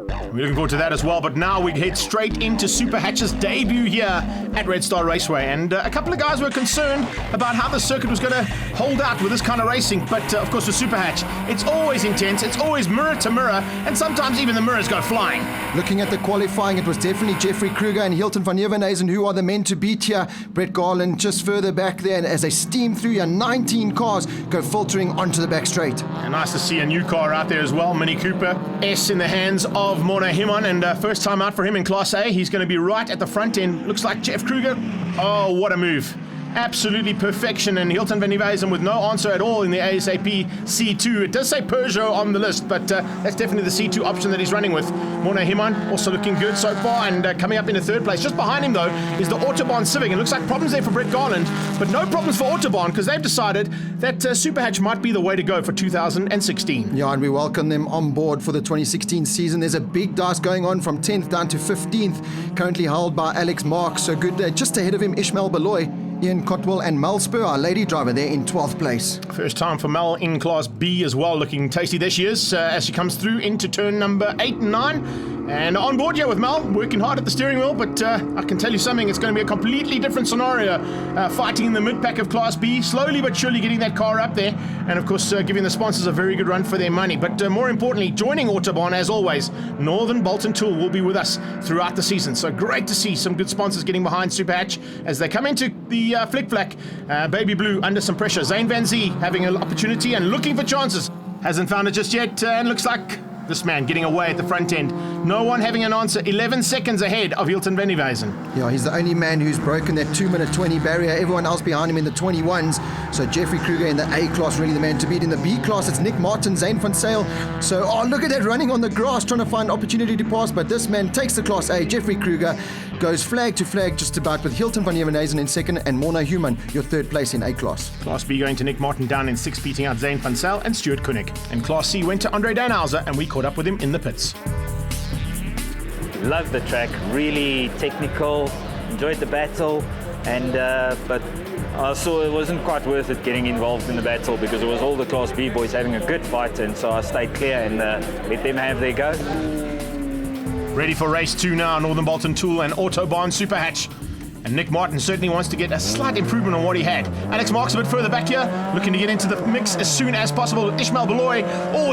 We're looking forward to that as well, but now we head straight into SuperHatch's debut here at Red Star Raceway, and a couple of guys were concerned about how the circuit was going to hold out with this kind of racing, but of course with SuperHatch, it's always intense, it's always mirror to mirror, and sometimes even the mirrors go flying. Looking at the qualifying, it was definitely Jeffrey Kruger and Hilton van Nieuwenhuizen who are the men to beat here. Brett Garland just further back there, and as they steam through here, 19 cars go filtering onto the back straight. And nice to see a new car out there as well, Mini Cooper S in the hands of Mona Himon, and first time out for him in Class A. He's going to be right at the front end. Looks like Jeff Kruger. Oh, what a move. Absolutely perfection, and Hilton van Nieuwenhuizen with no answer at all in the ASAP C2. It does say Peugeot on the list, but that's definitely the C2 option that he's running with. Mona Himon also looking good so far, and coming up into third place. Just behind him, though, is the Autobahn Civic. It looks like problems there for Brett Garland, but no problems for Autobahn, because they've decided that SuperHatch might be the way to go for 2016. Yeah, and we welcome them on board for the 2016 season. There's a big dice going on from 10th down to 15th, currently held by Alex Marks. So good, just ahead of him, Ishmael Beloy, Ian Cotwell and Mel Spur, our lady driver, there in 12th place. First time for Mel in Class B as well, looking tasty there she is as she comes through into turn number 8 and 9. And on board here with Mel, working hard at the steering wheel, but I can tell you something, it's going to be a completely different scenario. Fighting in the mid-pack of Class B, slowly but surely getting that car up there, and of course giving the sponsors a very good run for their money. But more importantly, joining Autobahn as always, Northern Bolton Tool will be with us throughout the season. So great to see some good sponsors getting behind SuperHatch as they come into the Flick Flack. Baby Blue under some pressure. Zane Van Zee having an opportunity and looking for chances. Hasn't found it just yet, and looks like this man getting away at the front end. No one having an answer. 11 seconds ahead of Hilton van Nieuwenhuizen. Yeah, he's the only man who's broken that 2-minute 20 barrier. Everyone else behind him in the 21s. So Jeffrey Kruger in the A class, really the man to beat. In the B class, it's Nick Martin, Zane van Sale. So, look at that, running on the grass, trying to find opportunity to pass. But this man takes the Class A. Jeffrey Kruger goes flag to flag just about with Hilton van Nieuwenhuizen in second and Mona Himon, your third place in A class. Class B going to Nick Martin down in 6th, beating out Zane van Sale and Stuart Koenig. And Class C went to Andre Danhauser, and we caught up with him in the pits. Loved the track, really technical, enjoyed the battle, and but I saw it wasn't quite worth it getting involved in the battle because it was all the Class B boys having a good fight, and so I stayed clear and let them have their go. Ready for race 2 now, Northern Bolton Tool and Autobahn SuperHatch. And Nick Martin certainly wants to get a slight improvement on what he had. Alex Marks a bit further back here, looking to get into the mix as soon as possible. Ishmael Beloy,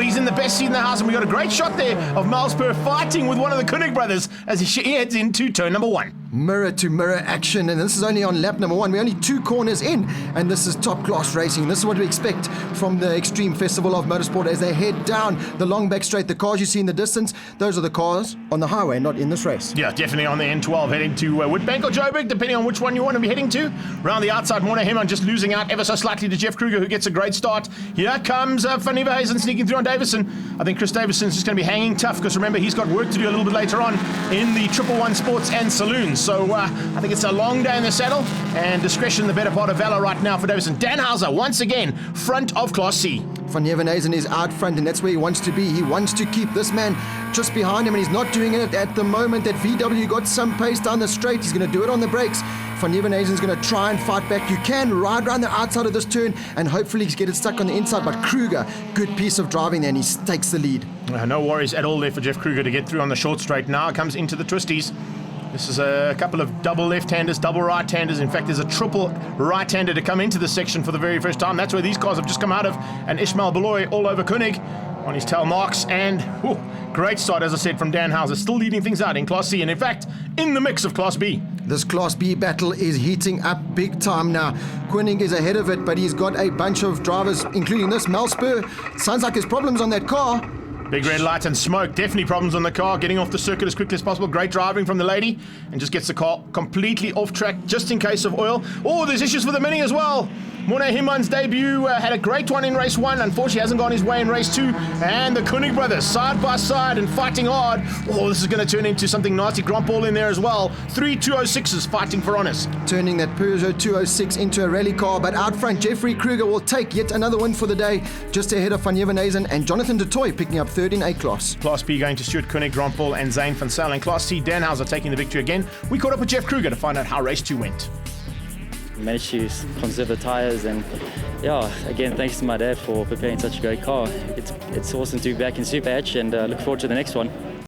he's in the best seat in the house, and we got a great shot there of Malspur fighting with one of the Koenig brothers as he heads into turn number 1. Mirror to mirror action, and this is only on lap number 1. We're only 2 corners in, and this is top class racing. This is what we expect from the Extreme Festival of Motorsport as they head down the long back straight. The cars you see in the distance, those are the cars on the highway, not in this race. Yeah, definitely on the N12 heading to Witbank or Joburg, depending on which one you want to be heading to. Round the outside, Mona Himon just losing out ever so slightly to Jeff Kruger, who gets a great start. Here comes Van Nieuwenhuizen sneaking through on Davison. I think Chris Davison's just going to be hanging tough because remember, he's got work to do a little bit later on in the 111 Sports and Saloons. So I think it's a long day in the saddle, and discretion the better part of valor right now for Davison. Danhauser once again front of Class C. Van Nieuwenhuizen is out front, and that's where he wants to be. He wants to keep this man just behind him, and he's not doing it at the moment. That VW got some pace down the straight. He's going to do it on the brakes. Van Nieuwenhuizen's going to try and fight back. You can ride around the outside of this turn and hopefully get it stuck on the inside, but Kruger, good piece of driving there, and he takes the lead. No worries at all there for Jeff Kruger to get through on the short straight. Now comes into the twisties. This is a couple of double left-handers, double right-handers. In fact, there's a triple right-hander to come into this section for the very first time. That's where these cars have just come out of. And Ishmael Beloy all over Koenig on his tail marks. And great start, as I said, from Danhauser. Still leading things out in Class C. And in fact, in the mix of Class B. This Class B battle is heating up big time now. Koenig is ahead of it, but he's got a bunch of drivers, including this Malspur. Sounds like there's problems on that car. Big red light and smoke, definitely problems on the car, getting off the circuit as quickly as possible. Great driving from the lady, and just gets the car completely off track just in case of oil. There's issues for the Mini as well. Mona Himon's debut had a great one in race 1. Unfortunately, hasn't gone his way in race 2. And the Koenig brothers, side by side and fighting hard. This is going to turn into something nasty. Grand Paul in there as well. 3 206s fighting for honors. Turning that Peugeot 206 into a rally car, but out front, Jeffrey Kruger will take yet another win for the day, just ahead of Van Nieuwenhuizen and Jonathan de Toy picking up third in A class. Class B going to Stuart Koenig, Grand Paul and Zane van Sale. And Class C, Danhauser taking the victory again. We caught up with Jeff Kruger to find out how race 2 went. Managed to conserve the tyres, and again, thanks to my dad for preparing such a great car. It's awesome to be back in SuperHatch, and look forward to the next one.